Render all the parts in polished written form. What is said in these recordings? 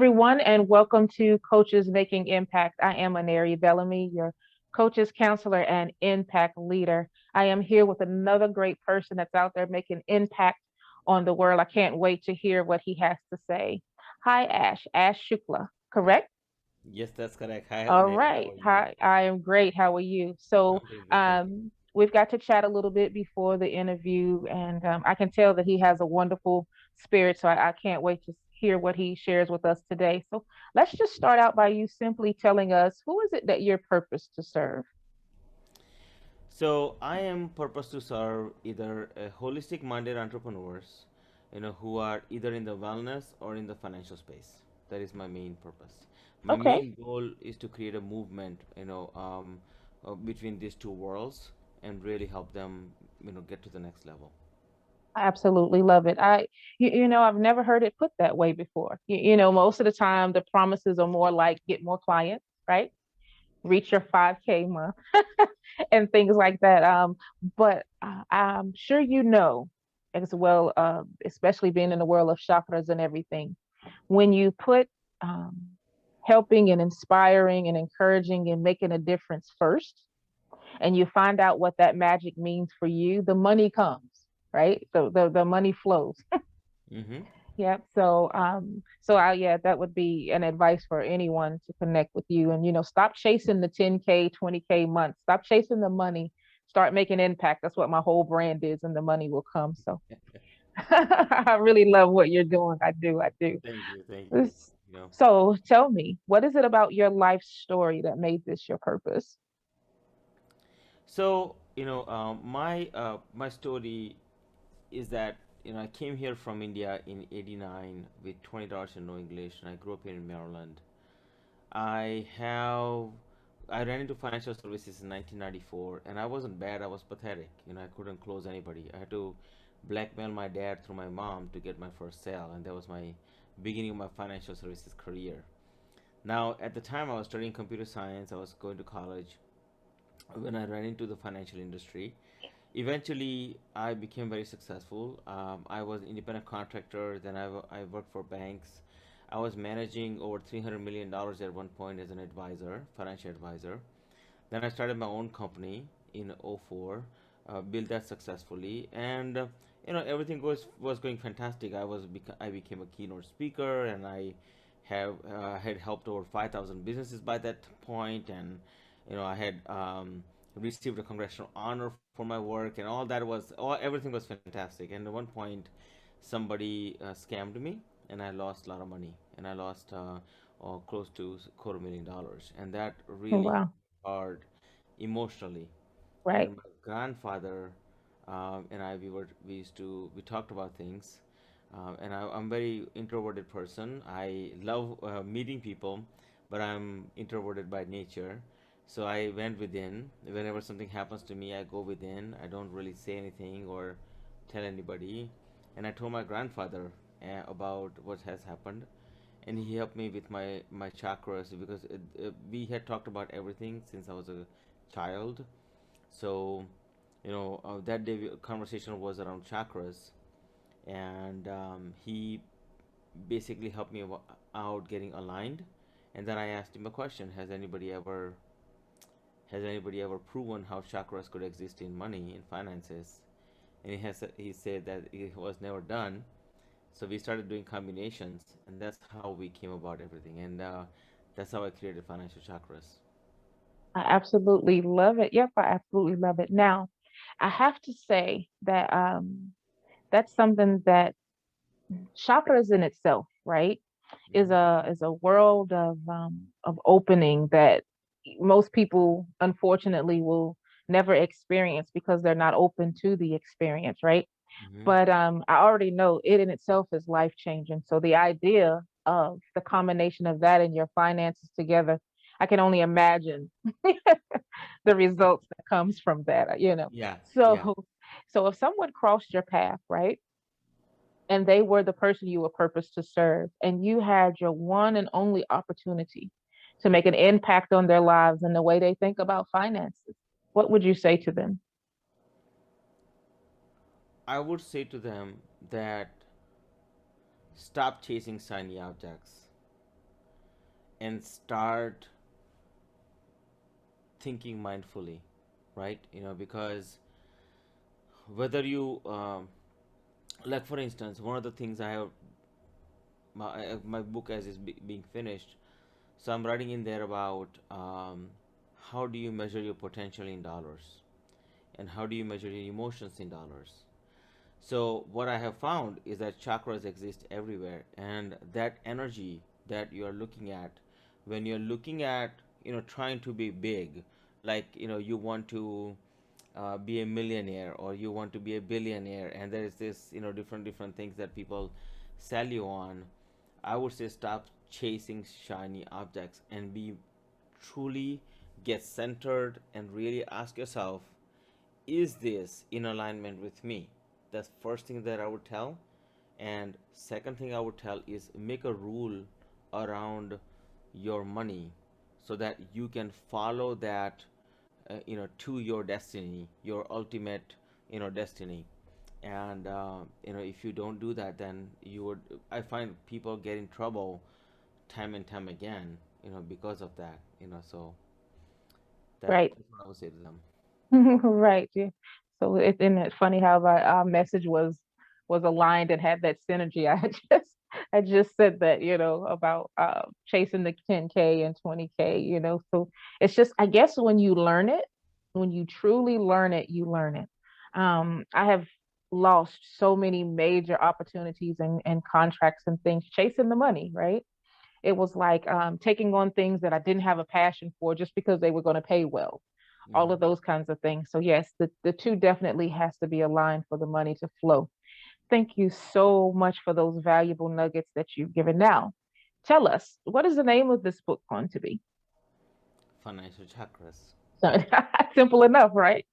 everyone, and welcome to Coaches Making Impact. I am Aneri Bellamy, your coaches, counselor, and impact leader. I am here with another great person that's out there making impact on the world. I can't wait to hear what he has to say. Hi, Ash Shukla, correct? Yes, that's correct. Hi, All Neri. How right. are you? Hi, I am great. How are you? So, I'm doing good, thank you. we've got to chat a little bit before the interview, and I can tell that he has a wonderful spirit. So, I can't wait to hear what he shares with us today. So, let's just start out by you simply telling us who is it that you're purposed to serve? So, I am purpose to serve either holistic minded entrepreneurs, who are either in the wellness or in the financial space. That is my main purpose. My Okay. main goal is to create a movement, between these two worlds and really help them, get to the next level. I absolutely love it. I've never heard it put that way before. Most of the time the promises are more like get more clients, right? Reach your 5K month and things like that. But I'm sure you know as well, especially being in the world of chakras and everything, when you put um, helping and inspiring and encouraging and making a difference first, and you find out what that magic means for you, the money comes, right? The money flows. Mm-hmm. Yeah. Yeah, that would be an advice for anyone to connect with you. And stop chasing the 10K, 20K months. Stop chasing the money. Start making impact. That's what my whole brand is, and the money will come. So I really love what you're doing. I do. I do. Thank you, thank you. This- You know, So tell me, what is it about your life story that made this your purpose? so my story is that I came here from India in '89 with $20 and no English, and I grew up here in Maryland. I have I ran into financial services in 1994, and I wasn't bad. I was pathetic. I couldn't close anybody. I had to blackmail my dad through my mom to get my first sale, and that was my beginning of my financial services career. Now, at the time, I was studying computer science. I was going to college when I ran into the financial industry. Eventually, I became very successful. I was an independent contractor. Then I worked for banks. I was managing over $300 million at one point as an advisor, financial advisor. Then I started my own company in '04, built that successfully, and everything was going fantastic. I became a keynote speaker, and I have had helped over 5,000 businesses by that point, and I had received a congressional honor for my work, and everything was fantastic. And at one point, somebody scammed me, and I lost a lot of money, and I lost close to $250,000, and that Oh, really hit wow. hard emotionally. Right. And my grandfather and I, we talked about things. I'm very introverted person. I love meeting people, but I'm introverted by nature. So I went within. Whenever something happens to me, I go within. I don't really say anything or tell anybody. And I told my grandfather about what has happened, and he helped me with my chakras because we had talked about everything since I was a child. So that day conversation was around chakras, and he basically helped me out getting aligned. And then I asked him a question: Has anybody ever proven how chakras could exist in money, in finances? And he said that it was never done. So we started doing combinations, and that's how we came about everything. And that's how I created financial chakras. I absolutely love it. Yep, I absolutely love it. Now, I have to say that that's something that chakras in itself, right, is Hmm. a world of opening that most people unfortunately will never experience because they're not open to the experience, right? Hmm. But I already know it in itself is life changing. So the idea of the combination of that and your finances together, I can only imagine the results that comes from that. Yeah, yeah. So if someone crossed your path, right, and they were the person you were purposed to serve, and you had your one and only opportunity to make an impact on their lives and the way they think about finances, what would you say to them? I would say to them that stop chasing shiny objects. and start thinking mindfully, right? Because whether you like, for instance, one of the things I have, my book as is being finished, so I'm writing in there about how do you measure your potential in dollars, and how do you measure your emotions in dollars. So what I have found is that chakras exist everywhere, and that energy that you are looking at, when you're looking at, trying to be big, like, you want to be a millionaire, or you want to be a billionaire, and there is this, different things that people sell you on. I would say stop chasing shiny objects and be truly, get centered, and really ask yourself, is this in alignment with me? That's first thing that I would tell. And second thing I would tell is make a rule around your money, so that you can follow that, to your destiny, your ultimate, destiny. And if you don't do that, then you would, I find people get in trouble time and time again, because of that, so Right. that's what I would say to them. Right. Yeah. So isn't it funny how our message was aligned and had that synergy? I just said that, about chasing the 10K and 20K, So it's just, I guess, when you learn it, when you truly learn it, you learn it. I have lost so many major opportunities and contracts and things chasing the money, right? It was like taking on things that I didn't have a passion for just because they were going to pay well, all of Hmm. those kinds of things. So yes, the two definitely has to be aligned for the money to flow. Thank you so much for those valuable nuggets that you've given. Now, tell us, what is the name of this book going to be? Financial chakras. So, simple enough, right?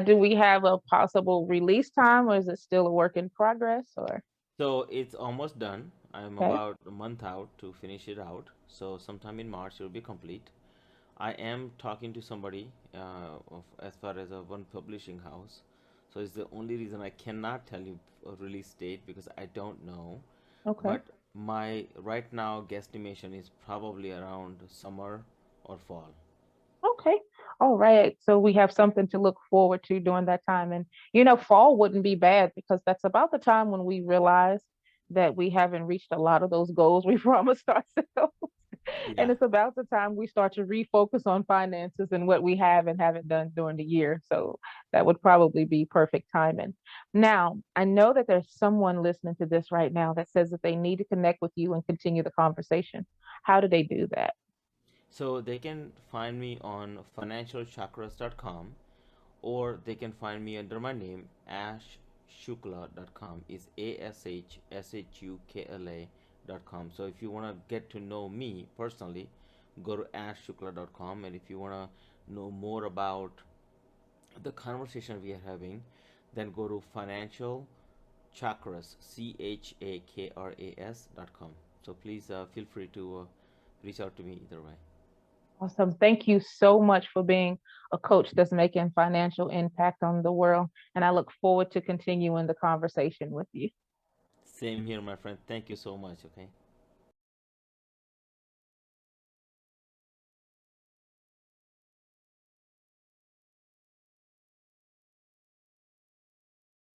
Do we have a possible release time, or is it still a work in progress? Or So it's almost done. I'm okay, about a month out to finish it out. So sometime in March it will be complete. I am talking to somebody, as far as a one publishing house. So it's the only reason I cannot tell you a release date, because I don't know. okay. But my right now guesstimation is probably around summer or fall. Okay. All right. So we have something to look forward to during that time. And, fall wouldn't be bad because that's about the time when we realize that we haven't reached a lot of those goals we promised ourselves. And Yeah. it's about the time we start to refocus on finances and what we have and haven't done during the year. So that would probably be perfect timing. Now, I know that there's someone listening to this right now that says that they need to connect with you and continue the conversation. How do they do that? So they can find me on financialchakras.com, or they can find me under my name, ashshukla.com. Is ASHSHUKLA.com. So if you want to get to know me personally, go to ashshukla.com. And if you want to know more about the conversation we are having, then go to financial chakras, CHAKRAS.com. So please feel free to reach out to me either way. Awesome. Thank you so much for being a coach that's making financial impact on the world. And I look forward to continuing the conversation with you. Same here, my friend. Thank you so much. Okay.